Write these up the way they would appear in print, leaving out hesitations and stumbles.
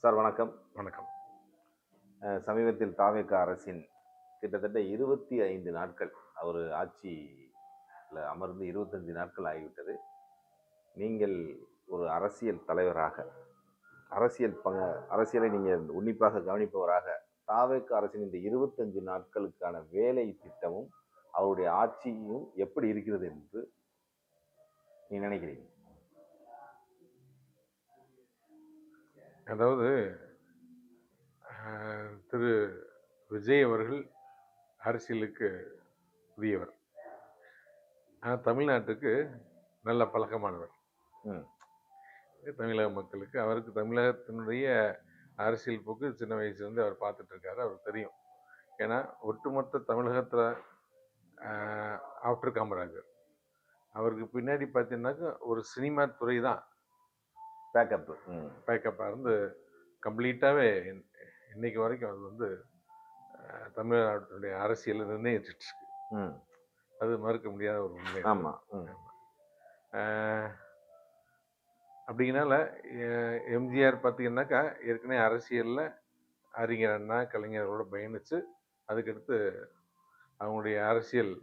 Sir வணக்கம். வணக்கம். சமீபத்தில் தாவேக அரசின் கிட்டத்தட்ட 25 நாட்கள் அவர் ஆட்சியில அமர்ந்து 25 நாட்கள் ஆகிவிட்டது. நீங்கள் ஒரு அரசியல் தலைவராக, அரசியல் அரசியலை நீங்கள் உன்னிப்பாக கவனிப்பவராக, தாவேக அரசின் இந்த 25 நாட்களுக்கான வேலை திட்டமும் அவருடைய ஆட்சியும் எப்படி இருக்கிறது என்று நீ நினைக்கிறீங்க? அதாவது திரு விஜய் அவர்கள் அரசியலுக்கு புதியவர். தமிழ்நாட்டுக்கு நல்ல பழக்கமானவர். தமிழக மக்களுக்கு அவருக்கு தமிழகத்தினுடைய அரசியல் போக்கு சின்ன வயசுலேருந்து அவர் பார்த்துட்டு இருக்காரு. அவருக்கு தெரியும். ஏன்னா ஒட்டுமொத்த தமிழகத்தில் ஆஃப்டர் காமராஜர் அவருக்கு பின்னாடி பார்த்தீங்கன்னாக்கா ஒரு சினிமா துறை தான் பேக்கப்பாக இருந்து கம்ப்ளீட்டாகவே இன்னைக்கு வரைக்கும் அது வந்து தமிழ்நாட்டுடைய அரசியலை நிர்ணயிச்சிட்டு இருக்கு. அது மறுக்க முடியாத ஒரு உண்மை. அப்படிங்கனால எம்ஜிஆர் பார்த்தீங்கன்னாக்கா ஏற்கனவே அரசியலில் அறிஞர் அண்ணா கலைஞர்களோட பயணிச்சு அதுக்கடுத்து அவங்களுடைய அரசியல்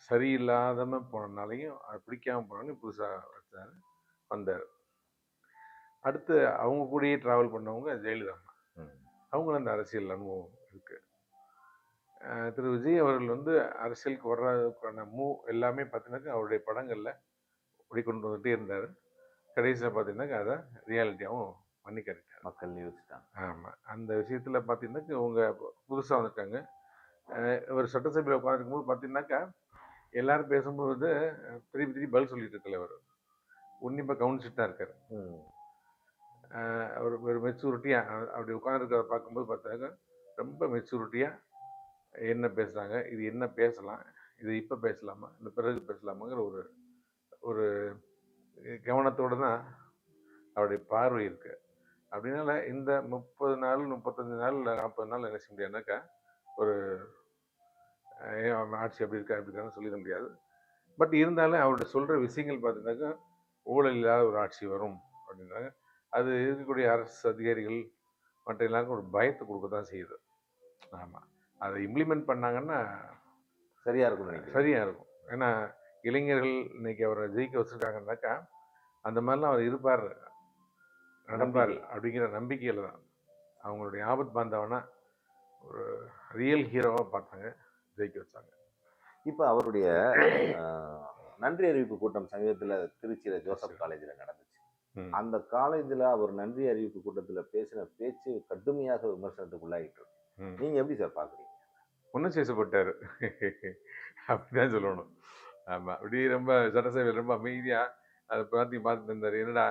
சரியில்லாதம போனனாலையும் அது பிடிக்காம போனாலும் புதுசாக வந்தார். அடுத்து அவங்க கூடயே ட்ராவல் பண்ணவங்க ஜெயலலிதா. அவங்களும் அந்த அரசியல் அனுபவம் இருக்கு. திரு விஜய் அவர்கள் வந்து அரசியலுக்கு வர்றதுக்கான எல்லாமே பார்த்தீங்கன்னாக்கா அவருடைய படங்களில் அப்படி கொண்டு வந்துகிட்டே இருந்தார். கடைசியில் பார்த்தீங்கன்னாக்கா அதை ரியாலிட்டியாகவும் பண்ணி காட்டிட்டார். மக்கள் யோசிச்சிட்டாங்க. ஆமாம், அந்த விஷயத்தில் பார்த்தீங்கன்னாக்கா அவங்க புதுசாக வந்துட்டாங்க. ஒரு சட்டசபையில் உட்காந்துருக்கும் போது பார்த்தீங்கன்னாக்கா எல்லாரும் பேசும்போது திருப்பி திருப்பி பதில் சொல்லிட்டு இருக்கல, அவர் உன்னிப்பாக கவனிச்சுட்டு தான் இருக்கார். அவர் ஒரு மெச்சூரிட்டியாக அப்படி உட்காந்துருக்கிறத பார்க்கும்போது பார்த்தாக்கா ரொம்ப மெச்சூரிட்டியாக என்ன பேசுகிறாங்க, இது என்ன பேசலாம், இது இப்போ பேசலாமா இந்த பிறகு பேசலாமாங்கிற ஒரு ஒரு கவனத்தோடு தான் அவருடைய பார்வை இருக்கு. அப்படின்னால இந்த 30 நாள் 35 நாள் இல்லை 40 நாள் என்ன செய்ய முடியாதுனாக்கா ஒரு ஆட்சி அப்படி இருக்கா அப்படி இருக்கான்னு சொல்லிட முடியாது. பட் இருந்தாலும் அவருடைய சொல்கிற விஷயங்கள் பார்த்தீங்கன்னாக்கா ஊழல் இல்லாத ஒரு ஆட்சி வரும் அப்படின்றாங்க. அது இருக்கக்கூடிய அரசு அதிகாரிகள் மற்ற எல்லாருக்கும் ஒரு பயத்தை கொடுக்க தான் செய்யுது. ஆமாம், அதை இம்ப்ளிமெண்ட் பண்ணாங்கன்னா சரியாக இருக்கும். சரியாக இருக்கும். ஏன்னா இளைஞர்கள் இன்னைக்கு அவரை ஜெயிக்க வச்சுருக்காங்கன்னாக்கா அந்த மாதிரிலாம் அவர் இருப்பார், நடப்பார் அப்படிங்கிற நம்பிக்கையில் தான் அவங்களுடைய ஆபத் பாந்தவனா ஒரு ரியல் ஹீரோவாக பார்த்தாங்க, ஜெயிக்க வச்சாங்க. இப்போ அவருடைய நன்றி அறிவிப்பு கூட்டம் சமீபத்தில் திருச்சியில் ஜோசப் காலேஜில் நடந்துச்சு. அந்த காலேஜில் அவர் நன்றி அறிவிப்பு கூட்டத்தில் பேசின பேச்சு கடுமையாக விமர்சனத்துக்கு உள்ளாகிட்டு இருக்கு. நீங்கள் எப்படி சார் பார்க்குறீங்க? ஒன்றும் சேசப்பட்டார் அப்படிதான் சொல்லணும். ஆமாம், அப்படி ரொம்ப சட்டசபையில் ரொம்ப அமைதியாக அதை பார்த்துட்டு இருந்தார். என்னடா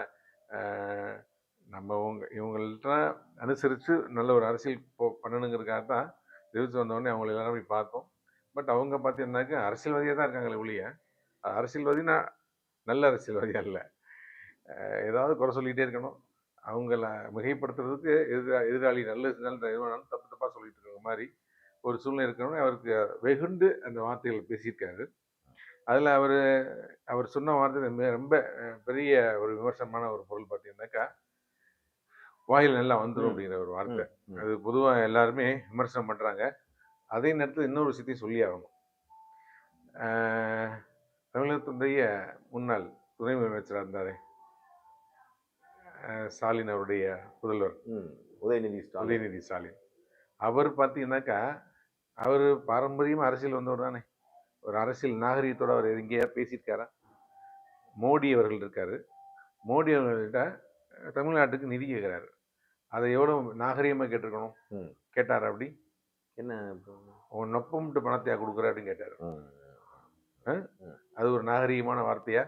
நம்ம இவங்கள்ட்ட அனுசரித்து நல்ல ஒரு அரசியல் பண்ணணுங்கிறதுக்காக தான் தெரிவித்து வந்தோடனே அவங்கள எல்லாரும் போய் பார்த்தோம். பட் அவங்க பார்த்தீங்கன்னாக்கா அரசியல்வாதியாக தான் இருக்காங்களே ஒழிய அரசியல்வாதினா நல்ல அரசியல்வாதியாக இல்லை. ஏதாவது குறை சொல்லிகிட்டே இருக்கணும், அவங்கள மிகைப்படுத்துறதுக்கு எதிராளி நல்ல எதுவானாலும் தப்பு தப்பாக சொல்லிட்டு இருக்கிற மாதிரி ஒரு சூழ்நிலை இருக்கணும்னு அவருக்கு வெகுண்டு அந்த வார்த்தைகளை பேசியிருக்காரு. அதில் அவர் சொன்ன வார்த்தை ரொம்ப பெரிய ஒரு விமர்சனமான ஒரு பொருள் பார்த்தீங்கன்னாக்கா வாயில் நல்லா வந்துடும் அப்படிங்கிற ஒரு வார்த்தை. அது பொதுவாக எல்லாருமே விமர்சனம் பண்ணுறாங்க. அதே நேரத்தில் இன்னொரு விஷயத்தையும் சொல்லி ஆகணும். தமிழகத்தினுடைய முன்னாள் துணை முதலமைச்சராக இருந்தார் ஸ்டாலின், அவருடைய புதல்வர் உதயநிதி ஸ்டாலின். அவர் பார்த்தீங்கன்னாக்கா அவர் பாரம்பரியமாக அரசியல் வந்தவர் தானே. ஒரு அரசியல் நாகரிகத்தோடு அவர் எங்கேயா பேசியிருக்காரா? மோடி அவர்கள் இருக்காரு, மோடி அவர்கள்ட்ட தமிழ்நாட்டுக்கு நிதி கேட்குறாரு. அதை எவ்வளோ நாகரிகமாக கேட்டிருக்கணும். கேட்டார். அப்படி என்ன உன் நொப்பம்ட்டு பணத்தையா கொடுக்குற அப்படின்னு கேட்டார். அது ஒரு நாகரிகமான வார்த்தையா?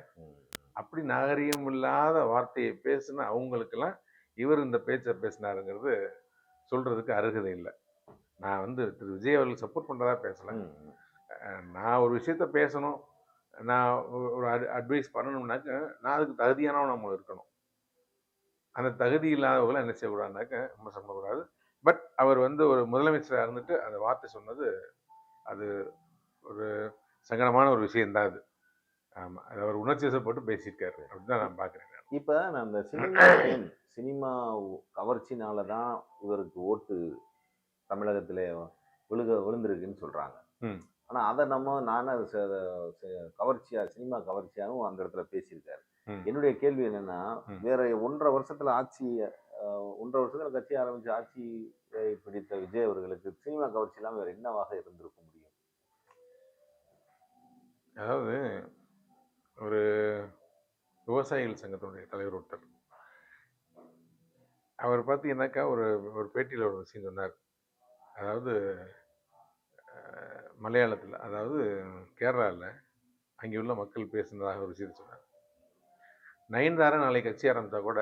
அப்படி நாகரிகம் இல்லாத வார்த்தையை பேசுன அவங்களுக்கெல்லாம் இவர் இந்த பேச்சை பேசினாருங்கிறது சொல்றதுக்கு அருகதை இல்லை. நான் வந்து திரு விஜய் அவர்கள் சப்போர்ட் பண்ணுறதா பேசலை. நான் ஒரு விஷயத்த பேசணும், நான் ஒரு அட்வைஸ் பண்ணணும்னாக்க நான் அதுக்கு தகுதியானவன் நம்ம இருக்கணும். அந்த தகுதி இல்லாதவங்களை என்ன செய்யக்கூடாதுனாக்க விமர்சனம் பண்ணக்கூடாது. பட் அவர் வந்து ஒரு முதலமைச்சராக இருந்துட்டு அந்த வார்த்தை சொன்னது அது ஒரு சங்கடமான ஒரு விஷயம்தான். அது ஆமா. அது அவர் உணர்ச்சி வசப்பட்டு பேசியிருக்காரு. அப்படிதான் நான் பார்க்குறேன். இப்ப நான் இந்த சினிமா ஃபேம், சினிமா கவர்ச்சினால தான் இவருக்கு ஓட்டு தமிழகத்திலே விழுந்திருக்குன்னு சொல்றாங்க. ம். ஆனா அத நானு அது கவர்ச்சியா, சினிமா கவர்ச்சியாவும் அந்த இடத்துல பேசியிருக்காரு. ம். என்னுடைய கேள்வி என்னன்னா, ம். வேற 1 1/2 வருஷத்துல ஆட்சி 1 1/2 வருஷத்துல கட்சி ஆரம்பிச்சு ஆட்சியை பிடித்த விஜய் அவர்களுக்கு சினிமா கவர்ச்சி இல்லாம வேற என்னவாக இருந்திருக்க முடியும்? அதாவது ஒரு விவசாயிகள் சங்கத்தினுடைய தலைவர் ஒருத்தர். அவர் பார்த்தீங்கன்னாக்கா, ஒரு ஒரு பேட்டியில ஒரு விஷயம் சொன்னார். அதாவது மலையாளத்தில, அதாவது கேரளால அங்கே உள்ள மக்கள் பேசுனதாக ஒரு விஷயத்த சொன்னார். நயன்தாரா நாளைக்கு கட்சி ஆரம்பிச்சா கூட,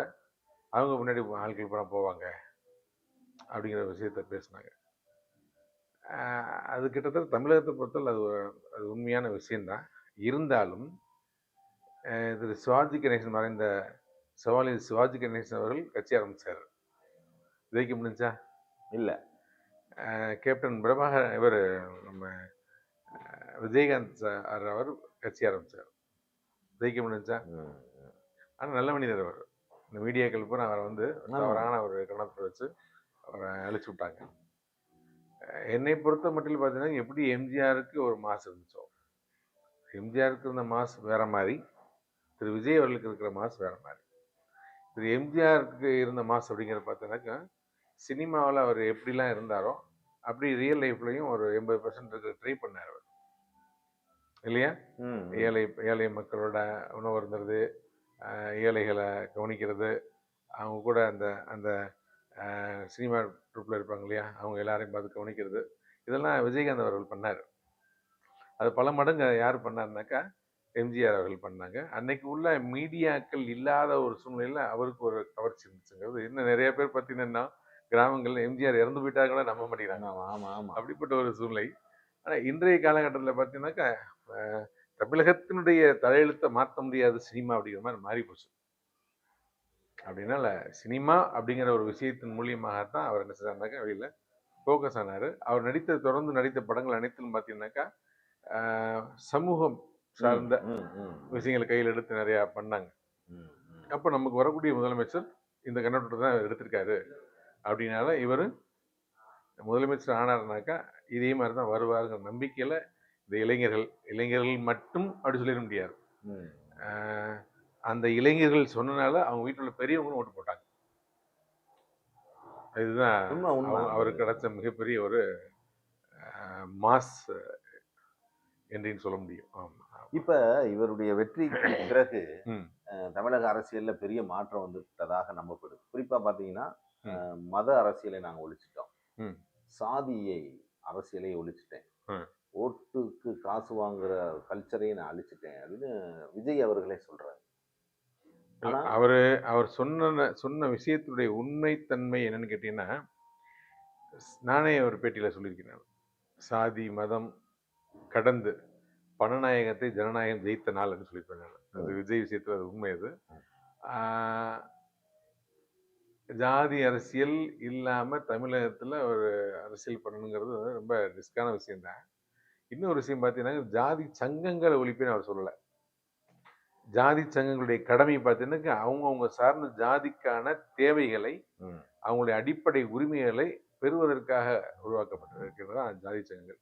அவங்க முன்னாடி ஆட்கள் பூரா போவாங்க. அப்படிங்கிற விஷயத்த பேசுனாங்க. அது கிட்டத்தட்ட தமிழகத்தை பொறுத்தவரை அது உண்மையான விஷயம்தான். இருந்தாலும் திரு சிவாஜி கணேசன் மறைந்த சவாலி சிவாஜி கணேசன் அவர்கள் கட்சி ஆரம்பிச்சார். ஜெயிக்க முடிஞ்சா? இல்ல. கேப்டன் பிரபாகர் இவர் நம்ம விஜயகாந்த் சார் அவர் கட்சி ஆரம்பிச்சார். ஜெயிக்க முடிஞ்சா? ஆனால் நல்ல மனிதர் அவர். இந்த மீடியாக்கள் பூரா அவரை வந்து தவறான ஒரு கணத்தை வச்சு அவரை அழிச்சு விட்டாங்க. என்னை பொறுத்த மட்டும் பார்த்தீங்கன்னா, எப்படி எம்ஜிஆருக்கு ஒரு மாசு இருந்துச்சோ, எம்ஜிஆருக்கு இருந்த மாசு வேற மாதிரி, திரு விஜய் அவர்களுக்கு இருக்கிற மாசு வேற மாதிரி. திரு எம்ஜிஆருக்கு இருந்த மாசு அப்படிங்கிறத பார்த்தீங்கன்னாக்கா, சினிமாவில் அவர் எப்படிலாம் இருந்தாரோ அப்படி ரியல் லைஃப்லையும் ஒரு 80% இருக்க ட்ரை பண்ணார் அவர், இல்லையா? ஏழை மக்களோட உணவு இருந்தது, ஏழைகளை கவனிக்கிறது, அவங்க கூட அந்த அந்த சினிமா ட்ரூப்பில் இருப்பாங்க இல்லையா, அவங்க எல்லாரையும் பார்த்து கவனிக்கிறது, இதெல்லாம் விஜயகாந்த் அவர்கள் பண்ணார். அது பல மடங்கு யார் பண்ணாருனாக்கா எம்ஜிஆர் அவர்கள் பண்ணாங்க. அன்னைக்கு உள்ள மீடியாக்கள் இல்லாத ஒரு சூழ்நிலையில் அவருக்கு ஒரு கவர்ச்சி இருந்துச்சுங்கிறது. இன்னும் நிறைய பேர் பார்த்தீங்கன்னா கிராமங்களில் எம்ஜிஆர் இறந்து போயிட்டா கூட நம்ப மாட்டேங்கிறாங்க. அப்படிப்பட்ட ஒரு சூழ்நிலை. ஆனால் இன்றைய காலகட்டத்தில் பார்த்தீங்கன்னாக்கா தமிழகத்தினுடைய தலையெழுத்தை மாற்ற முடியாத சினிமா அப்படிங்கிற மாதிரி மாறி போச்சு. அப்படின்னால சினிமா அப்படிங்கிற ஒரு விஷயத்தின் மூலியமாகத்தான் அவர் என்ன செய்தாருனாக்கா வெளியில் ஃபோக்கஸ் ஆனார். அவர் தொடர்ந்து நடித்த படங்கள் அனைத்தும் பார்த்தீங்கன்னாக்கா சமூகம் சார்ந்த விஷயங்களை கையில் எடுத்து நிறையா பண்ணாங்க. அப்போ நமக்கு வரக்கூடிய முதலமைச்சர் இந்த கண்ணோட்டத்தை தான் எடுத்திருக்காரு. அப்படின்னால இவர் முதலமைச்சர் ஆனார்னாக்கா இதே மாதிரி தான் வருவாருங்கிற நம்பிக்கையில் இந்த இளைஞர்கள் மட்டும் அப்படி சொல்லிட முடியாது. அந்த இளைஞர்கள் சொன்னனால அவங்க வீட்டில் உள்ள பெரியவங்களும் ஓட்டு போட்டாங்க. இதுதான் அவருக்கு கிடைச்ச மிகப்பெரிய ஒரு மாஸ் என்று சொல்ல முடியும். இப்ப இவருடைய வெற்றிக்கு பிறகு தமிழக அரசியல்ல பெரிய மாற்றம் வந்துட்டதாக நம்பப்படுது. குறிப்பா பாத்தீங்கன்னா மத அரசியலை நாங்க ஒழிச்சிட்டோம், சாதியை அரசியலை ஒழிச்சிட்டேன், ஓட்டுக்கு காசு வாங்குற கல்ச்சரையும் நான் அழிச்சிட்டேன் அப்படின்னு விஜய் அவர்களே சொல்றாரு. அவர் சொன்ன விஷயத்துடைய உண்மைத்தன்மை என்னன்னு கேட்டீங்கன்னா, நானே ஒரு பேட்டியில சொல்லியிருக்கிறேன். சாதி மதம் கடந்து பணநாயகத்தை ஜனநாயகம் ஜெயித்த நாள் என்று சொல்லியிருப்பேன். அது விஜய் விஷயத்துல அது உண்மை. அது ஜாதி அரசியல் இல்லாம தமிழகத்துல ஒரு அரசியல் பண்ணணுங்கிறது ரொம்ப ரிஸ்கான விஷயம்தான். இன்னொரு விஷயம் பார்த்தீங்கன்னா, ஜாதி சங்கங்களை ஒழிப்புன்னு அவர் சொல்லலை. ஜாதி சங்கங்களுடைய கடமை பார்த்தீங்கன்னா அவங்க சார்ந்த ஜாதிக்கான தேவைகளை, அவங்களுடைய அடிப்படை உரிமைகளை பெறுவதற்காக உருவாக்கப்பட்டிருக்கிறது ஜாதி சங்கங்கள்.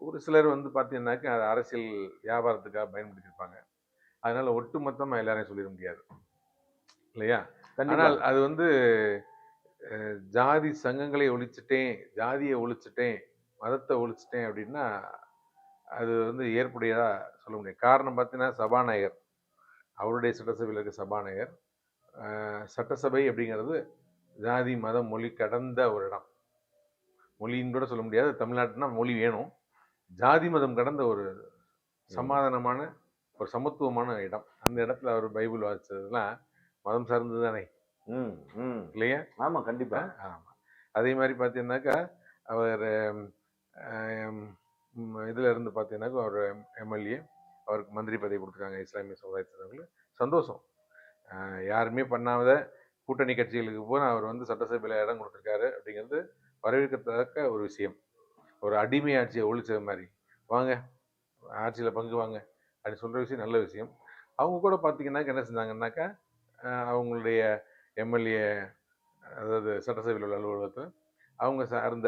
ஒரு சிலர் வந்து பார்த்தீங்கன்னாக்கா அது அரசியல் வியாபாரத்துக்காக பயன்படுத்தியிருப்பாங்க. அதனால ஒட்டுமொத்தமாக எல்லாரையும் சொல்லிட முடியாது இல்லையா? ஆனால் அது வந்து ஜாதி சங்கங்களை ஒழிச்சிட்டேன், ஜாதியை ஒழிச்சிட்டேன், மதத்தை ஒழிச்சிட்டேன் அப்படின்னா அது வந்து ஏற்புடையதா சொல்ல முடியாது. காரணம் பார்த்தீங்கன்னா சபாநாயகர், அவருடைய சட்டசபையில் இருக்க சபாநாயகர், சட்டசபை அப்படிங்கிறது ஜாதி மதம் மொழி கடந்த ஒரு இடம். மொழின்னு கூட சொல்ல முடியாது, தமிழ்நாட்டுனா மொழி வேணும். ஜாதி மதம் கடந்த ஒரு சமாதானமான ஒரு சமத்துவமான இடம். அந்த இடத்துல அவர் பைபிள் வாசிச்சதுலாம் மதம் சார்ந்தது தானே இல்லையா? ஆமா, கண்டிப்பா. ஆமா. அதே மாதிரி பார்த்தீங்கன்னாக்கா அவர் இதுல இருந்து பார்த்தீங்கன்னாக்கா அவர் எம்எல்ஏ, அவருக்கு மந்திரி பதவி கொடுத்துருக்காங்க இஸ்லாமிய சமுதாயத்தினர்கள். சந்தோஷம். யாருமே பண்ணாத கூட்டணி கட்சிகளுக்கு போய் அவர் வந்து சட்டசபையில் இடம் கொடுத்துருக்காரு அப்படிங்கிறது வரவேற்கத்தக்க ஒரு விஷயம். ஒரு அடிமை ஆட்சியை ஒழிச்சது மாதிரி, வாங்க ஆட்சியில் பங்கு வாங்க அப்படி சொல்கிற விஷயம் நல்ல விஷயம். அவங்க கூட பார்த்தீங்கன்னாக்கா என்ன செஞ்சாங்கன்னாக்கா, அவங்களுடைய எம்எல்ஏ, அதாவது சட்டசபையில் உள்ள அலுவலகத்தில் அவங்க சார்ந்த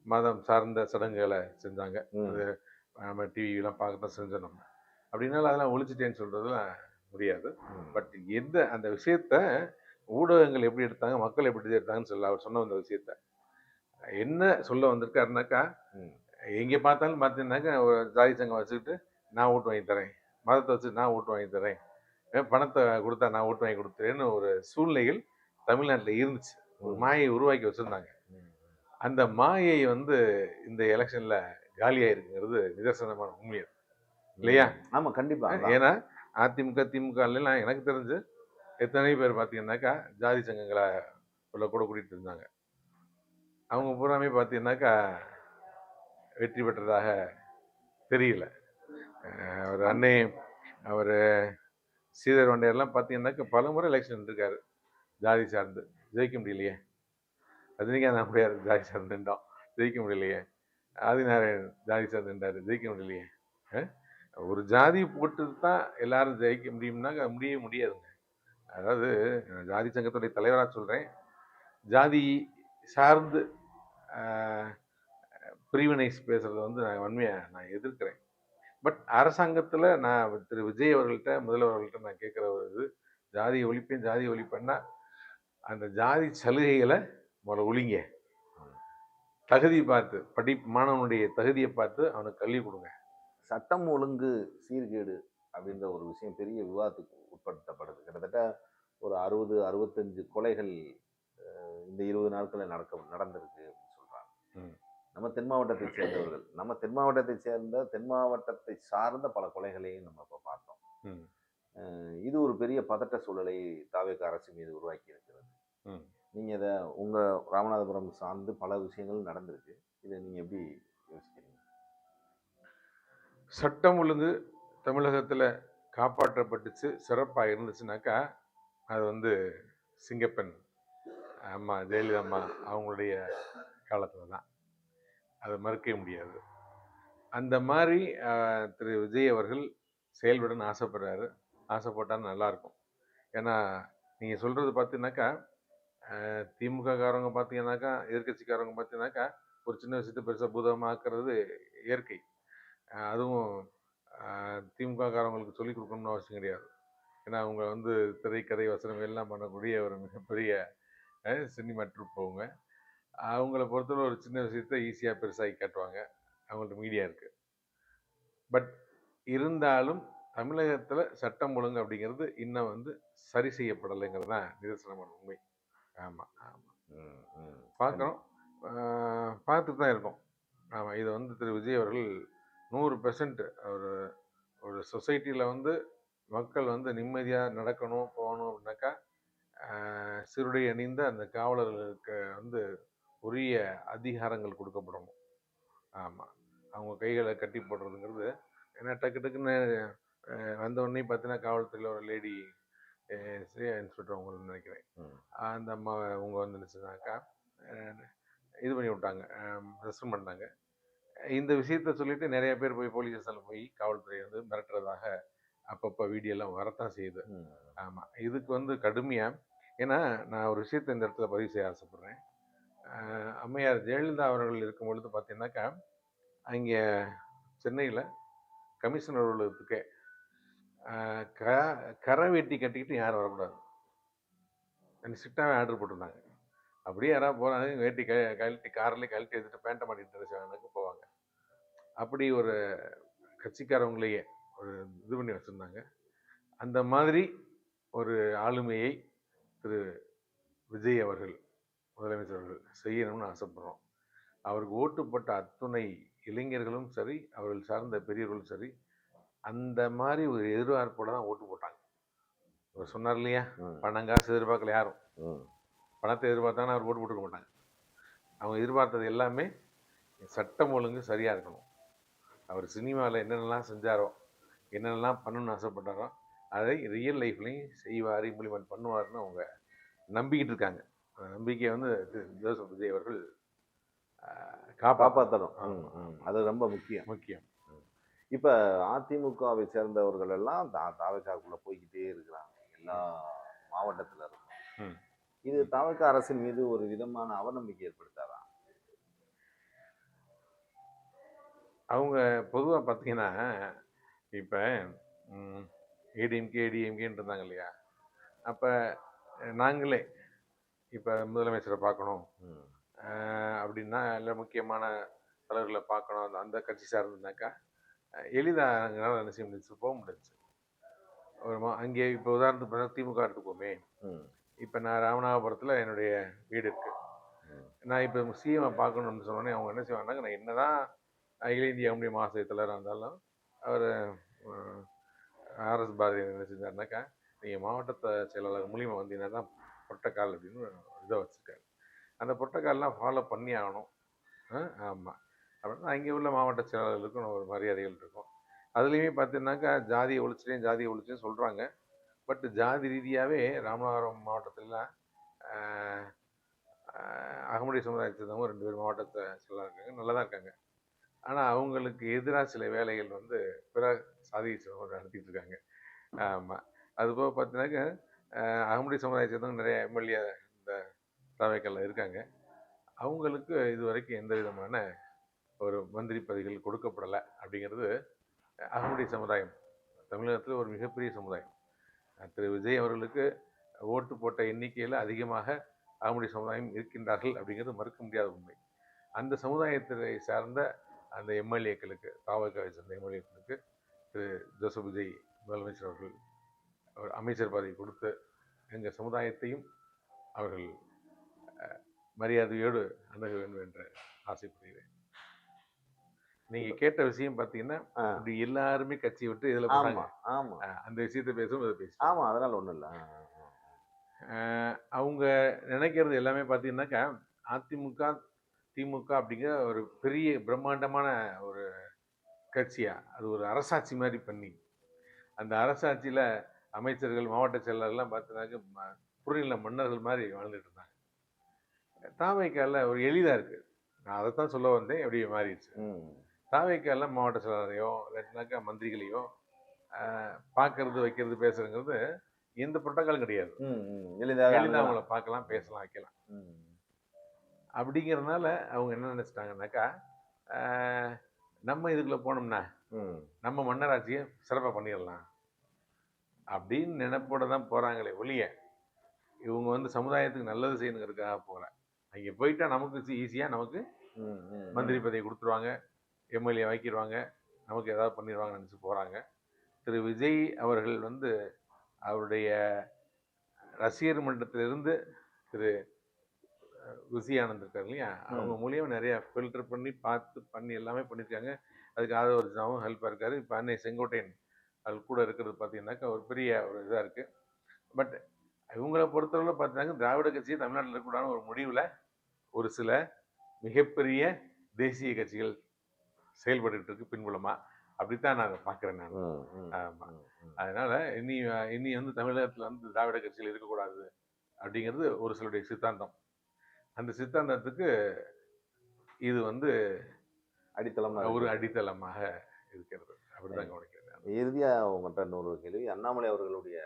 மதம் சார்ந்த சடங்குகளை செஞ்சாங்க. அது நம்ம டிவிலாம் பார்க்கத்தான் செஞ்சோம் நம்ம. அப்படின்னாலும் அதெல்லாம் ஒழிச்சிட்டேன்னு சொல்கிறதுலாம் முடியாது. பட் எந்த அந்த விஷயத்த ஊடகங்கள் எப்படி எடுத்தாங்க, மக்கள் எப்படி எடுத்தாங்கன்னு சொல்ல அவர் சொன்ன அந்த விஷயத்த என்ன சொல்ல வந்திருக்காருனாக்கா, எங்கே பார்த்தாலும் பார்த்தீங்கன்னாக்கா ஒரு ஜாதி சங்கம் வச்சுக்கிட்டு நான் ஓட்டு வாங்கி தரேன், மதத்தை வச்சு நான் ஓட்டு வாங்கி தரேன், பணத்தை கொடுத்தா நான் ஓட்டு வாங்கி கொடுத்துறேன்னு ஒரு சூழ்நிலைகள் தமிழ்நாட்டில் இருந்துச்சு. ஒரு மாயை உருவாக்கி வச்சுருந்தாங்க. அந்த மாயை இந்த எலெக்ஷன்ல காலியா இருக்குங்கிறது நிதர்சனமான உண்மை இல்லையா? ஆமா, கண்டிப்பா. ஏன்னா அதிமுக திமுக எல்லாம் எனக்கு தெரிஞ்சு எத்தனை பேர் பார்த்தீங்கன்னாக்கா ஜாதி சங்கங்களை உள்ள கூட கூட்டிட்டு இருந்தாங்க. அவங்க பூராமே பார்த்தீங்கன்னாக்கா வெற்றி பெற்றதாக தெரியல. அவர் அன்னை அவர் ஸ்ரீதர் வண்டையெல்லாம் பார்த்தீங்கன்னாக்கா பல முறை எலெக்ஷன் இருக்காரு, ஜாதி சார்ந்து ஜெயிக்க முடியலையே. ரஜினிகாந்த் அப்படியார் ஜாதி சார்ந்து நின்றோம், ஜெயிக்க முடியலையே. ஆதிநாராயணன் ஜாதி சார்ந்து நின்றாரு, ஜெயிக்க முடியலையே. ஒரு ஜாதி போட்டு தான் எல்லாரும் ஜெயிக்க முடியும்னாக்க முடியவே முடியாதுங்க. அதாவது ஜாதி சங்கத்துடைய தலைவராக சொல்கிறேன், ஜாதி சார்ந்து பிரிவினைஸ் பேசுறது நான் வன்மையாக எதிர்க்கிறேன். பட் அரசாங்கத்தில் நான் திரு விஜய் அவர்கள்ட்ட, முதல்வர் அவர்கள்ட்ட நான் கேட்குற ஒரு இது, ஜாதியை ஒழிப்பேன் ஜாதியை ஒழிப்பேன்னா அந்த ஜாதி சலுகைகளை முதல்ல ஒழிங்க. தகுதி பார்த்து மாணவனுடைய தகுதியை பார்த்து அவனுக்கு கல்வி கொடுங்க. சட்டம் ஒழுங்கு சீர்கேடு அப்படின்ற ஒரு விஷயம் பெரிய விவாதத்துக்கு உட்படுத்தப்படுது. கிட்டத்தட்ட ஒரு 60-65 கொலைகள் இந்த 20 நாட்களில் நடந்திருக்கு அப்படின்னு சொல்றாங்க. நம்ம தென் மாவட்டத்தை சேர்ந்தவர்கள், நம்ம தென் மாவட்டத்தை சேர்ந்த தென் மாவட்டத்தை சார்ந்த பல கொலைகளையும் நம்ம இப்போ பார்த்தோம். இது ஒரு பெரிய பதட்ட சூழலை தாவேக அரசு மீது உருவாக்கி இருக்கிறது. நீங்க இதை உங்க ராமநாதபுரம் சார்ந்து பல விஷயங்கள் நடந்திருக்கு, இதை நீங்க எப்படி யோசிக்கிறீங்க? சட்டம் ஒழுங்கு தமிழகத்தில் காப்பாற்றப்பட்டுச்சு, சிறப்பாக இருந்துச்சுனாக்கா அது சிங்கப்பெண் அம்மா ஜெயலலிதா அம்மா அவங்களுடைய காலத்தில் தான், அதை மறுக்க முடியாது. அந்த மாதிரி திரு விஜய் அவர்கள் செயல்படணும்னு ஆசைப்படுறாரு. ஆசைப்பட்டால் நல்லாயிருக்கும். ஏன்னா நீங்கள் சொல்கிறது பார்த்தீங்கன்னாக்கா திமுக காரவங்க பார்த்தீங்கன்னாக்கா, எதிர்கட்சிக்காரவங்க பார்த்தீங்கன்னாக்கா ஒரு சின்ன விஷயத்தை பெருசாக பூதமாக்குறது இயற்கை. அதுவும் திமுக காரவங்களுக்கு சொல்லிக் கொடுக்கணும்னு அவசியம் கிடையாது. ஏன்னா அவங்க திரைக்கதை வசனம் எல்லாம் பண்ணக்கூடிய ஒரு மிகப்பெரிய சினிமா ட்ரூப் போங்க. அவங்கள பொறுத்தவரை ஒரு சின்ன விஷயத்த ஈஸியாக பெருசாகி காட்டுவாங்க, அவங்கள்ட்ட மீடியா இருக்குது. பட் இருந்தாலும் தமிழகத்தில் சட்டம் ஒழுங்கு அப்படிங்கிறது இன்னும் சரி செய்யப்படலைங்கிறது தான் நிதர்சனமான உண்மை. ஆமாம் ஆமாம், பார்க்குறோம், பார்த்துட்டு தான் இருக்கோம். ஆமாம், இதை திரு விஜய் அவர்கள் 100% ஒரு சொசைட்டியில் மக்கள் நிம்மதியாக நடக்கணும் போகணும் அப்படின்னாக்கா சீருடை அணிந்த அந்த காவலர்களுக்கு உரிய அதிகாரங்கள் கொடுக்கப்படணும். ஆமாம், அவங்க கைகளை கட்டி போடுறதுங்கிறது, ஏன்னா டக்கு டக்குன்னு வந்தவுடனே பார்த்தீங்கன்னா காவல்துறையில் ஒரு லேடி இன்ஸ்பெக்டர் அவங்களுக்கு நினைக்கிறேன், அந்த அம்மா அவங்க வந்துச்சுனாக்கா இது பண்ணி விட்டாங்க, ரெஸ்ட் பண்ணாங்க. இந்த விஷயத்த சொல்லிட்டு நிறைய பேர் போய் போலீஸ் ஸ்டேஷனில் போய் காவல்துறை மிரட்டுறதாக அப்பப்போ வீடியோலாம் வரத்தான் செய்யுது. ஆமாம், இதுக்கு கடுமையாக, ஏன்னா நான் ஒரு விஷயத்தை இந்த இடத்துல பதிவு செய்ய ஆசைப்பட்றேன். அம்மையார் ஜெயலலிதா அவர்கள் இருக்கும் பொழுது பார்த்தீங்கன்னாக்கா அங்கே சென்னையில் கமிஷனர் அலுவலகத்துக்கு கரை வெட்டி கட்டிக்கிட்டு யாரும் வரக்கூடாது, ஸ்ட்ரிக்டாகவே ஆர்டர் போட்டிருந்தாங்க. அப்படியே யாராவது போகிறாங்க வேட்டி கழட்டி காரில் கழட்டி எடுத்துகிட்டு பேண்டை மாட்டிட்டு போவாங்க. அப்படி ஒரு கட்சிக்காரவங்களையே ஒரு இது பண்ணி வச்சுருந்தாங்க. அந்த மாதிரி ஒரு ஆளுமையை திரு விஜய் அவர்கள், முதலமைச்சர் அவர்கள் செய்யணும்னு ஆசைப்படுறோம். அவருக்கு ஓட்டுப்பட்ட அத்துணை இளைஞர்களும் சரி, அவர்கள் சார்ந்த பெரியவர்களும் சரி, அந்த மாதிரி ஒரு எதிர்பார்ப்போட தான் ஓட்டு போட்டாங்க. அவர் சொன்னார் இல்லையா, பணம் காசு எதிர்பார்க்கல யாரும், பணத்தை எதிர்பார்த்தாங்கன்னா அவர் ஓட்டு போட்டுக்க மாட்டாங்க. அவங்க எதிர்பார்த்தது எல்லாமே சட்டம் ஒழுங்கு சரியாக இருக்கணும். அவர் சினிமாவில் என்னென்னலாம் செஞ்சாரோ, என்னென்னலாம் பண்ணணும்னு ஆசைப்பட்டாரோ அதை ரியல் லைஃப்லையும் செய்வார், இம்ப்ளிமெண்ட் பண்ணுவார்னு அவங்க நம்பிக்கிட்டு இருக்காங்க. அந்த நம்பிக்கையை ஜோசப் விஜய் அவர்கள் காப்பாற்றணும். அது ரொம்ப முக்கியம். இப்ப அதிமுகவை சேர்ந்தவர்கள் எல்லாம் தாவேக்காக்குள்ள போய்க்கிட்டே இருக்கிறாங்க எல்லா மாவட்டத்துல இருக்கும். ம். இது தாவேக்கா அரசின் மீது ஒரு விதமான அவநம்பிக்கை ஏற்படுத்தாதா? அவங்க பொதுவா பார்த்தீங்கன்னா, இப்ப ஏடிஎம்கே, டிஎம்கேன்னு இருந்தாங்க இல்லையா? அப்ப நாங்களே இப்ப முதலமைச்சரை பார்க்கணும் ம். அப்படின்னா, இல்லை முக்கியமான தலைவர்களை பார்க்கணும் அந்த கட்சி சார்ந்திருந்தாக்கா, எளிதாக எங்களால் என்ன செய்ய முடிஞ்சுச்சு, போக முடிஞ்சுச்சு. அங்கே இப்போ உதாரணத்துக்கு பார்த்தா திமுக எடுத்துக்கோமே, இப்போ நான் ராமநாதபுரத்தில் என்னுடைய வீடு இருக்கு. நான் இப்போ சிஎம் பார்க்கணும்னு சொன்னோன்னே அவங்க என்ன செய்வாங்கன்னா, நான் என்னதான் அகில இந்திய ஒன்றிய மாநில தலைவராக இருந்தாலும் அவர் ஆர்எஸ் பாரதி என்ன செஞ்சாருனாக்கா, நீங்கள் மாவட்ட செயலாளர் மூலியமாக வந்தீங்கன்னா தான் புரோட்டோக்கால் அப்படின்னு ஒரு இதை வச்சுருக்காரு. அந்த புரோட்டோக்கால்லாம் ஃபாலோ பண்ணி ஆகணும். ஆமாம். அப்படின்னா அங்கே உள்ள மாவட்ட செயலாளர்களுக்கும் ஒரு மரியாதைகள் இருக்கும். அதுலேயுமே பார்த்தீங்கன்னாக்கா ஜாதியை ஒழிச்சிட்டேன்னு சொல்கிறாங்க. பட் ஜாதி ரீதியாகவே ராமநாதபுரம் மாவட்டத்திலலாம் அகமுடைய சமுதாயத்தை சேர்ந்தவங்க 2 பேர் மாவட்ட செயலாளர் இருக்காங்க, நல்லா தான் இருக்காங்க. ஆனால் அவங்களுக்கு எதிராக சில வேலைகள் வந்து பிற சாதியை சேர்ந்தவங்க நடத்திட்டு இருக்காங்க. ஆமாம். அதுபோக பார்த்தீங்கன்னாக்கா அகமுடைய சமுதாயத்தை சேர்ந்தவங்க நிறைய எம்எல்ஏ இந்த தாவேக்கால இருக்காங்க. அவங்களுக்கு இது வரைக்கும் எந்த விதமான ஒரு மந்திரி பதவிகள் கொடுக்கப்படலை. அப்படிங்கிறது அகமுடைய சமுதாயம் தமிழகத்தில் ஒரு மிகப்பெரிய சமுதாயம். திரு விஜய் அவர்களுக்கு ஓட்டு போட்ட எண்ணிக்கையில் அதிகமாக அகமுடைய சமுதாயம் இருக்கின்றார்கள் அப்படிங்கிறது மறுக்க முடியாத உண்மை. அந்த சமுதாயத்தை சார்ந்த அந்த எம்எல்ஏக்களுக்கு, தாவேக்காவை சேர்ந்த எம்எல்ஏக்களுக்கு திரு ஜோசப் விஜய் முதலமைச்சர் அவர்கள் அவர் அமைச்சர் பதவி கொடுத்து எங்கள் சமுதாயத்தையும் அவர்கள் மரியாதையோடு அணுக வேண்டும் என்று ஆசைப்படுகிறேன். நீங்க கேட்ட விஷயம் பாத்தீங்கன்னா, இப்படி எல்லாருமே கட்சி விட்டு இதுல போனாங்க. அந்த விஷயத்தை பேசும் ஆமா, அதனால ஒண்ணும் இல்ல. அவங்க நினைக்கிறது எல்லாமே பாத்தீங்கன்னாக்கா, அதிமுக திமுக அப்படிங்கிற ஒரு பெரிய பிரம்மாண்டமான ஒரு கட்சியா, அது ஒரு அரசாட்சி மாதிரி பண்ணி, அந்த அரசாட்சியில அமைச்சர்கள் மாவட்ட செயலாளர்லாம் பார்த்தீங்கன்னாக்க புரிநில மன்னர்கள் மாதிரி வாழ்ந்துட்டு இருந்தாங்க. தாவேக்கால ஒரு எளிதா இருக்கு. நான் அதைத்தான் சொல்ல வந்தேன், எப்படி மாறிடுச்சு. தாவேக்கால மாவட்ட செயலாளரையோ இல்லாட்டினாக்கா மந்திரிகளையோ பார்க்கறது, வைக்கிறது, பேசுறதுங்கிறது எந்த புரோட்டோக்காலும் கிடையாது. எளிதாக அவங்கள பார்க்கலாம், பேசலாம், வைக்கலாம். அப்படிங்கிறதுனால அவங்க என்ன நினைச்சிட்டாங்கன்னாக்கா, நம்ம இதுக்குள்ள போனோம்னா நம்ம மன்னராட்சியை சிறப்பாக பண்ணிடலாம் அப்படின்னு நினைப்போட தான் போறாங்களே ஒழிய, இவங்க வந்து சமுதாயத்துக்கு நல்லது செய்யணுங்கிறதுக்காக போகல. அங்கே போயிட்டா நமக்கு ஈஸியாக நமக்கு மந்திரி பதவி கொடுத்துருவாங்க, எம்எல்ஏ வைக்கிடுவாங்க, நமக்கு ஏதாவது பண்ணிடுவாங்கன்னு நினச்சி போகிறாங்க. திரு விஜய் அவர்கள் வந்து அவருடைய ரசிகர் மன்றத்திலிருந்து திரு ருசி-ஆனந்த் இருக்கார் இல்லையா, அவங்க மூலியமாக நிறைய ஃபில்டர் பண்ணி பார்த்து பண்ணி எல்லாமே பண்ணியிருக்காங்க. அதுக்கு ஆதரவு ஹெல்ப்பாக இருக்காரு. இப்போ அன்னை செங்கோட்டையன் அது கூட இருக்கிறது பார்த்தீங்கன்னாக்கா ஒரு பெரிய ஒரு இதாக இருக்குது. பட் இவங்களை பொறுத்தவரை பார்த்தீங்கன்னா திராவிட கட்சியை தமிழ்நாட்டில் இருக்கக்கூடாதுன்னு ஒரு முடிவில் ஒரு சில மிகப்பெரிய தேசிய கட்சிகள் செயல்பட்டு இருக்கு பின்புலமா. அப்படித்தான் நான் அதை பார்க்குறேன் நான். ஆமாம். அதனால இனி வந்து தமிழகத்தில் வந்து திராவிட கட்சிகள் இருக்கக்கூடாது அப்படிங்கிறது ஒரு சிலருடைய சித்தாந்தம். அந்த சித்தாந்தத்துக்கு இது வந்து ஒரு அடித்தளமாக இருக்கிறது. அப்படிதான் கவனிக்கிறேன். இறுதியா உங்கள்கிட்ட இன்னொரு கேள்வி. அண்ணாமலை அவர்களுடைய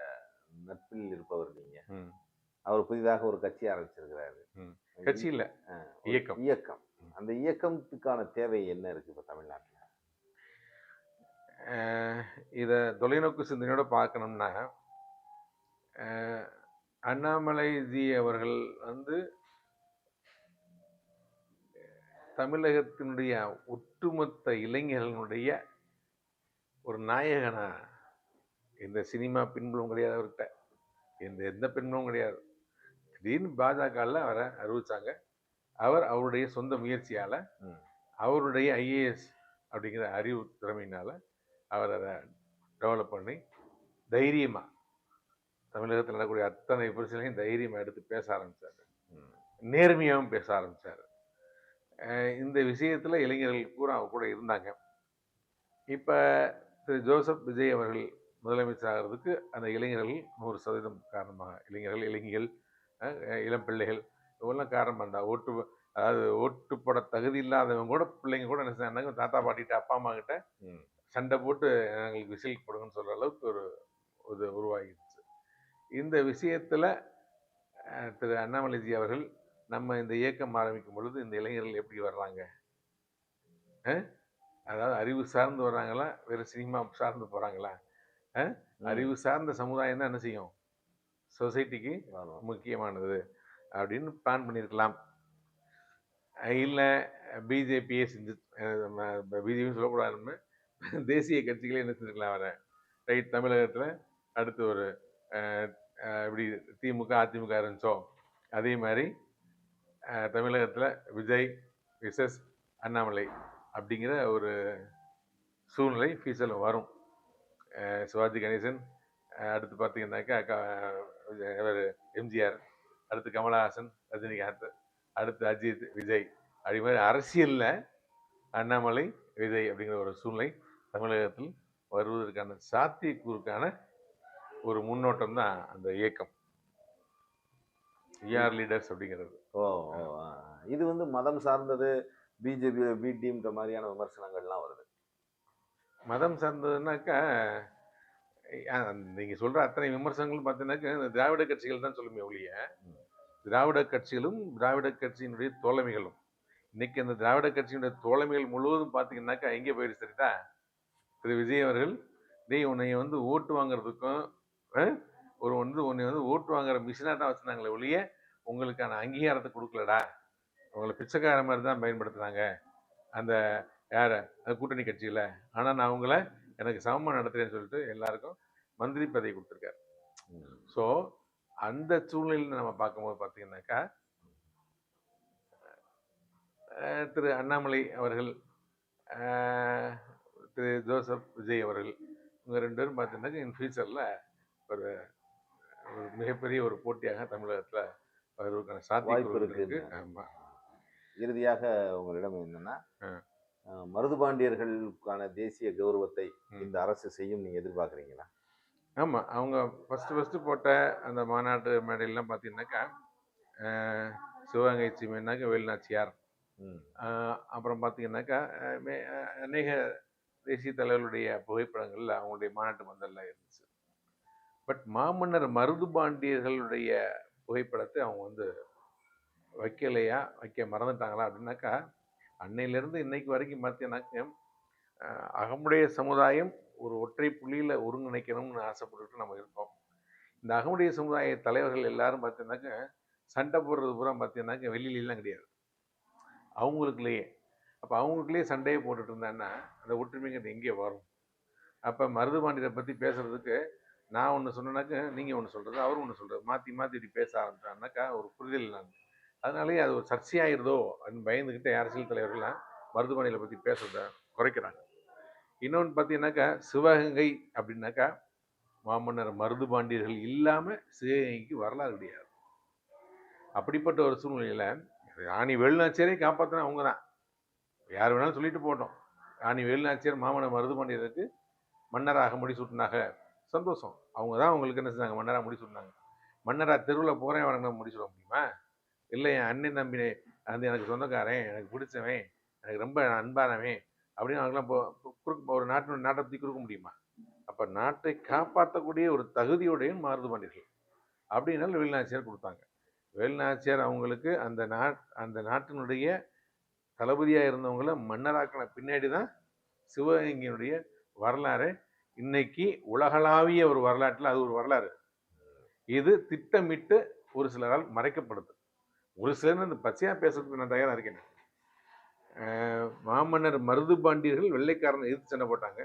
நட்பில் இருப்பவர் நீங்க. அவர் புதிதாக ஒரு கட்சி ஆரம்பிச்சிருக்கிறாரு. கட்சி இல்ல, இயக்கம். அந்த இயக்கத்துக்கான தேவை என்ன இருக்கு இப்ப தமிழ்நாட்டில்? இத தொலைநோக்கு சிந்தனையோட பார்க்கணும்னா, அண்ணாமலைஜி அவர்கள் வந்து தமிழகத்தினுடைய ஒட்டுமொத்த இளைஞர்களுடைய ஒரு நாயகனா, இந்த சினிமா பின்புலம் கிடையாது அவர்கிட்ட, எந்த பின்புலம் கிடையாது. திடீர்னு பாஜகவில் அவரை அறிவிச்சாங்க. அவர் அவருடைய சொந்த முயற்சியால், அவருடைய ஐஏஎஸ் அப்படிங்கிற அறிவு திறமையினால அவர் அதை டெவலப் பண்ணி தைரியமாக தமிழகத்தில் நடக்கக்கூடிய அத்தனை பிரச்சனையும் தைரியமாக எடுத்து பேச ஆரம்பித்தார். நேர்மையாகவும் பேச ஆரம்பித்தார். இந்த விஷயத்தில் இளைஞர்கள் பூரா அவங்க கூட இருந்தாங்க. இப்போ திரு ஜோசப் விஜய் அவர்கள் முதலமைச்சர் ஆகிறதுக்கு அந்த இளைஞர்கள் 100% காரணமாக, இளைஞர்கள், இளம் பிள்ளைகள் இவங்கெல்லாம் காரணமாக இருந்தால், அதாவது ஓட்டு போட தகுதி இல்லாதவங்க கூட பிள்ளைங்க கூட என்ன செஞ்சாங்க, தாத்தா பாட்டிகிட்ட அப்பா அம்மா கிட்ட சண்டை போட்டு எங்களுக்கு விசில் கொடுங்கன்னு சொல்கிற அளவுக்கு ஒரு இது உருவாகிடுச்சு. இந்த விஷயத்தில் திரு அண்ணாமலைஜி அவர்கள் நம்ம இந்த இயக்கம் ஆரம்பிக்கும் பொழுது இந்த இளைஞர்கள் எப்படி வர்றாங்க, அதாவது அறிவு சார்ந்து வர்றாங்களா, வெறும் சினிமா சார்ந்து போகிறாங்களா? அறிவு சார்ந்த சமுதாயம் தான் என்ன செய்யும், சொசைட்டிக்கு முக்கியமானது அப்படின்னு பிளான் பண்ணியிருக்கலாம். இல்லை பிஜேபியே செஞ்சு, பிஜேபின்னு சொல்லக்கூடாதுன்னு தேசிய கட்சிகளே என்ன செஞ்சுக்கலாம் வர ரைட். தமிழகத்தில் அடுத்து ஒரு இப்படி திமுக அதிமுக இருந்துச்சோ அதே மாதிரி தமிழகத்தில் விஜய் விசஸ் அண்ணாமலை அப்படிங்கிற ஒரு சூழ்நிலை ஃபியூச்சரில் வரும். சிவாஜி கணேசன், அடுத்து பார்த்தீங்கன்னாக்கா இவர் எம்ஜிஆர், அடுத்து கமலஹாசன், ரஜினிகாந்த், அடுத்து அஜித், விஜய், அப்படி மாதிரி அரசியலில் அண்ணாமலை விஜய் அப்படிங்கிற ஒரு சூழ்நிலை தமிழகத்தில் வருவதற்கான சாத்தியக்கூறுக்கான ஒரு முன்னோட்டம் தான் அந்த இயக்கம் ER லீடர்ஸ் அப்படிங்கிறது. இது வந்து மதம் சார்ந்தது, பிஜேபி பி டீம்ன்ற மாதிரியான விமர்சனங்கள்லாம் வருது. மதம் சார்ந்ததுனாக்கா நீங்க சொல்ற அத்தனை விமர்சனங்களும் பார்த்தீங்கன்னாக்கா இந்த திராவிட கட்சிகள் தான் சொல்லுமே ஒழிய, திராவிட கட்சிகளும் திராவிட கட்சியினுடைய தோழமைகளும் இன்னைக்கு அந்த திராவிட கட்சியினுடைய தோழமைகள் முழுவதும் பார்த்தீங்கன்னாக்கா எங்கே போயிடுச்சு சரிதா, திரு விஜய் அவர்கள் உன்னை வந்து ஓட்டு வாங்குறதுக்கும் உன்னை வந்து ஓட்டு வாங்குற மிஷினாக தான் வச்சுருந்தாங்களே ஒழிய உங்களுக்கான அங்கீகாரத்தை கொடுக்கலடா, உங்களை பிச்சைக்கார மாதிரி தான் பயன்படுத்துனாங்க அந்த யாரை கூட்டணி கட்சியில், ஆனால் நான் உங்களை எனக்கு சமமாக நடத்துகிறேன்னு சொல்லிட்டு எல்லாருக்கும் மந்திரி பதவி கொடுத்துருக்காரு. ஸோ அந்த சூழ்நிலையில் நம்ம பார்க்கும்போது பார்த்தீங்கன்னாக்கா திரு அண்ணாமலை அவர்கள், திரு ஜோசப் விஜய் அவர்கள், இவங்க 2 பேரும் பார்த்தீங்கன்னாக்கா இன் ஃபியூச்சரில் ஒரு மிகப்பெரிய ஒரு போட்டியாக தமிழகத்தில் வருவதற்கான சாத்தியம் இருக்கு. ஆமாம். இறுதியாக உங்களிடம் என்னன்னா, மருதுபாண்டியர்களுக்கான தேசிய கௌரவத்தை இந்த அரசு செய்யும் நீங்க எதிர்பார்க்குறீங்களா? ஆமாம், அவங்க ஃபஸ்ட்டு போட்ட அந்த மாநாட்டு மேடையெல்லாம் பார்த்தீங்கன்னாக்கா சிவகங்கை சீமைனாக்கா வேலுநாச்சியார், அப்புறம் பார்த்தீங்கன்னாக்கா அநேக தேசிய தலைவர்களுடைய புகைப்படங்கள் அவங்களுடைய மாநாட்டு மந்தெல்லாம் இருந்துச்சு. பட் மாமன்னர் மருதுபாண்டியர்களுடைய புகைப்படத்தை அவங்க வந்து வைக்க மறந்துட்டாங்களா அப்படின்னாக்கா, அன்னையிலேருந்து இன்னைக்கு வரைக்கும் பார்த்தீங்கன்னாக்க அகமுடைய சமுதாயம் ஒரு ஒற்றை புள்ளியில் ஒருங்கிணைக்கணும்னு ஆசைப்பட்டுட்டு நம்ம இருக்கோம். இந்த அகமுடைய சமுதாய தலைவர்கள் எல்லாரும் பார்த்தீங்கன்னாக்க சண்டை போடுறது பூரா பார்த்தீங்கன்னாக்க வெளியிலாம் கிடையாது, அவங்களுக்குள்ளேயே. அப்போ அவங்களுக்குள்ளேயே சண்டையை போட்டுட்டு இருந்தாங்கன்னா அந்த ஒற்றுமைங்கிறது எங்கே வரும்? அப்போ மருதுபாண்டியரை பற்றி பேசுறதுக்கு நான் ஒன்று சொன்னேன்னாக்க நீங்கள் ஒன்று சொல்கிறது, அவரும் ஒன்று சொல்கிறது, மாற்றி மாற்றி இப்படி பேச ஆரம்பிச்சாங்கனாக்கா ஒரு புரிதல் நான், அதனாலேயே அது ஒரு சர்ச்சையாயிருதோ அப்படின்னு பயந்துக்கிட்டு அரசியல் தலைவர்கள்லாம் மருதுபாண்டியரை பற்றி பேசுறத குறைக்கிறாங்க. இன்னொன்று பார்த்தீங்கன்னாக்கா சிவகங்கை அப்படின்னாக்கா மாமன்னர் மருதுபாண்டியர்கள் இல்லாமல் சிவகங்கைக்கு வரலாறு கிடையாது. அப்படிப்பட்ட ஒரு சூழ்நிலையில் ராணி வேலுநாச்சியாரை காப்பாற்றினா அவங்க தான், யார் வேணாலும் சொல்லிட்டு போட்டோம். ராணி வேலுநாச்சியார் மாமன்னர் மருதுபாண்டியருக்கு மன்னராக முடிசூட்டினாங்க, சந்தோஷம். அவங்க தான் அவங்களுக்கு என்ன செஞ்சாங்க, மன்னராக முடிசூட்டினாங்க. மன்னராக தெருவில் போகிறேன் வரங்க முடிச்சுட முடியுமா? இல்லை என் அண்ணன் தம்பினே அது எனக்கு சொந்தக்காரன், எனக்கு பிடிச்சவன், எனக்கு ரொம்ப அன்பானவன் அப்படின்னு அவங்களாம் ஒரு நாட்டை பற்றி கொடுக்க முடியுமா? அப்போ நாட்டை காப்பாற்றக்கூடிய ஒரு தகுதியோடையும் மருதுபாண்டியர்கள் அப்படின்னாலும் வேலுநாச்சியார் கொடுத்தாங்க. வேலுநாச்சியார் அவங்களுக்கு அந்த நாட்டினுடைய தளபதியாக இருந்தவங்கள மன்னராக்கின பின்னாடி தான் சிவகங்கையினுடைய வரலாறு இன்னைக்கு உலகளாவிய ஒரு வரலாற்றில் அது ஒரு வரலாறு. இது திட்டமிட்டு ஒரு சிலரால் மறைக்கப்படுது. ஒரு சிலர் அந்த பச்சையாக பேசுறதுக்கு நான் தயாராக இருக்கேன். மாமன்னர் மருதுபாண்டியர்கள் வெள்ளைக்காரனை எதிர்த்து சண்டை போட்டாங்க.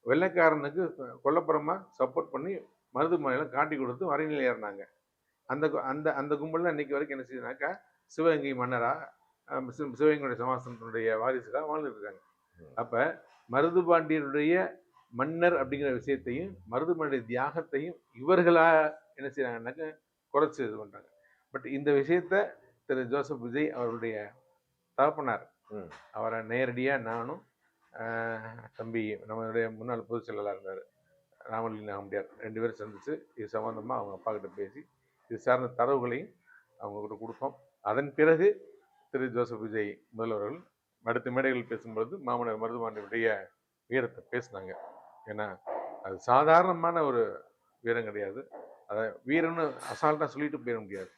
வெள்ளைக்காரனுக்கு கொல்லப்புறமா சப்போர்ட் பண்ணி மருதுபாண்டியெல்லாம் காட்டி கொடுத்து வரைநிலை ஏறினாங்க. அந்த அந்த அந்த கும்பல் தான் இன்னைக்கு வரைக்கும் என்ன செய்யுதுனாக்கா சிவகங்கை மன்னராக சிவகங்கையுடைய சமாசனத்தினுடைய வாரிசுகளாக வாழ்ந்துட்டு இருக்காங்க. அப்போ மருதுபாண்டியருடைய மன்னர் அப்படிங்கிற விஷயத்தையும் மருதுபாண்டிய தியாகத்தையும் இவர்களாக என்ன செய்கிறாங்கன்னாக்க குறைச்சி இது பண்ணுறாங்க. பட் இந்த விஷயத்த திரு ஜோசப் விஜய் அவருடைய தகப்பனார் அவரை நேரடியாக நானும் தம்பி நம்மளுடைய முன்னாள் பொதுச் செயலாளர் இருந்தார் ராமலிங்க நாகமுடியார் 2 பேரும் சந்தித்து இது சம்மந்தமாக அவங்க அப்பா கிட்ட பேசி இது சார்ந்த தரவுகளையும் அவங்க கிட்ட கொடுப்போம். அதன் பிறகு திரு ஜோசப் விஜய் முதல்வர்கள் அடுத்த மேடைகள் பேசும்பொழுது மாமன்னர் மருதுபாண்டியருடைய வீரத்தை பேசினாங்க. ஏன்னா அது சாதாரணமான ஒரு வீரம் கிடையாது. அதை வீரன்னு அசால்ட்டா சொல்லிட்டு போயிட முடியாது.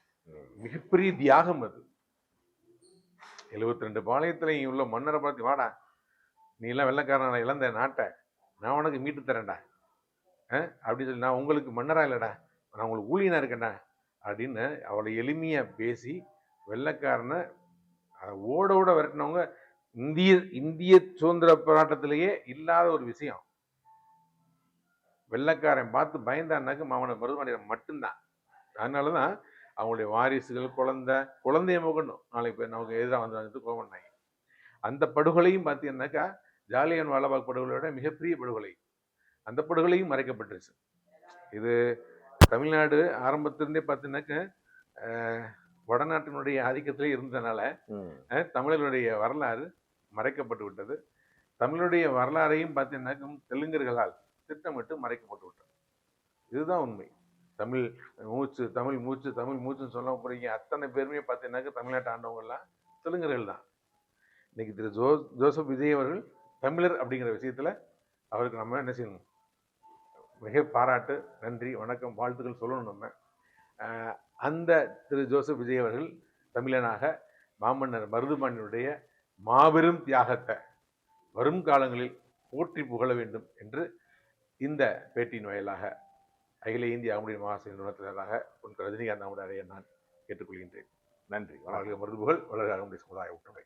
மிகப்பெரிய தியாகம் அது. 72 பாளையத்துல உள்ள மன்னரை பார்த்து, வாடா நீ எல்லாம் வெள்ளைக்காரன் இழந்த நாட்டை நான் உனக்கு மீட்டு தரேன்டா அப்படின்னு சொல்லி, நான் உங்களுக்கு மன்னரா இல்லடா, நான் உங்களுக்கு ஊழியனா இருக்கேன்டா அப்படின்னு அவளை எளிமையா பேசி வெள்ளைக்காரனை ஓட ஓட விரட்டினவங்க. இந்திய சுதந்திர போராட்டத்திலேயே இல்லாத ஒரு விஷயம். வெள்ளைக்காரன் பார்த்து பயந்தான்னாக்க அவனை மருதுபாண்டியன் மட்டும்தான். அதனாலதான் அவங்களுடைய வாரிசுகள், குழந்தைய முகணும் நாளைக்கு நமக்கு எதிராக வந்து கோவம். அந்த படுகொலையும் பார்த்தீங்கன்னாக்கா ஜாலியன் வாலாபாக் படுகொலையோட மிகப்பெரிய படுகொலை. அந்த படுகொலையும் மறைக்கப்பட்டுருச்சு. இது தமிழ்நாடு ஆரம்பத்திலிருந்தே பார்த்தீங்கன்னாக்க வடநாட்டினுடைய ஆதிக்கத்திலே இருந்ததுனால தமிழர்களுடைய வரலாறு மறைக்கப்பட்டு விட்டது. தமிழுடைய வரலாறையும் பார்த்தீங்கன்னாக்க தெலுங்கர்களால் திட்டமிட்டு மறைக்கப்பட்டு விட்டது. இதுதான் உண்மை. தமிழ் மூச்சுன்னு சொல்ல போறீங்க. அத்தனை பேருமே பார்த்தீங்கன்னாக்க தமிழ்நாட்டை ஆண்டவங்கெல்லாம் தெலுங்கர்கள் தான். இன்னைக்கு திரு ஜோசப் விஜய் அவர்கள் தமிழர் அப்படிங்கிற விஷயத்துல அவருக்கு நம்ம என்ன செய்யணும்? மிக பாராட்டு, நன்றி, வணக்கம், வாழ்த்துக்கள் சொல்லணும். நம்ம அந்த திரு ஜோசப் விஜய் அவர்கள் தமிழனாக மாமன்னர் மருதுபாண்டியனுடைய மாபெரும் தியாகத்தை வரும் காலங்களில் போற்றி புகழ வேண்டும் என்று இந்த பேட்டியின் வாயிலாக அகில இந்திய அகமுடைய மகாசபையின் நிறுவனத்தினராக ரஜினிகாந்த் அமுடைய நான் கேட்டுக்கொள்கின்றேன். நன்றி. வளர்க மருதுபுகழ், வளர்க அகமுடைய சமுதாய ஒற்றுமை.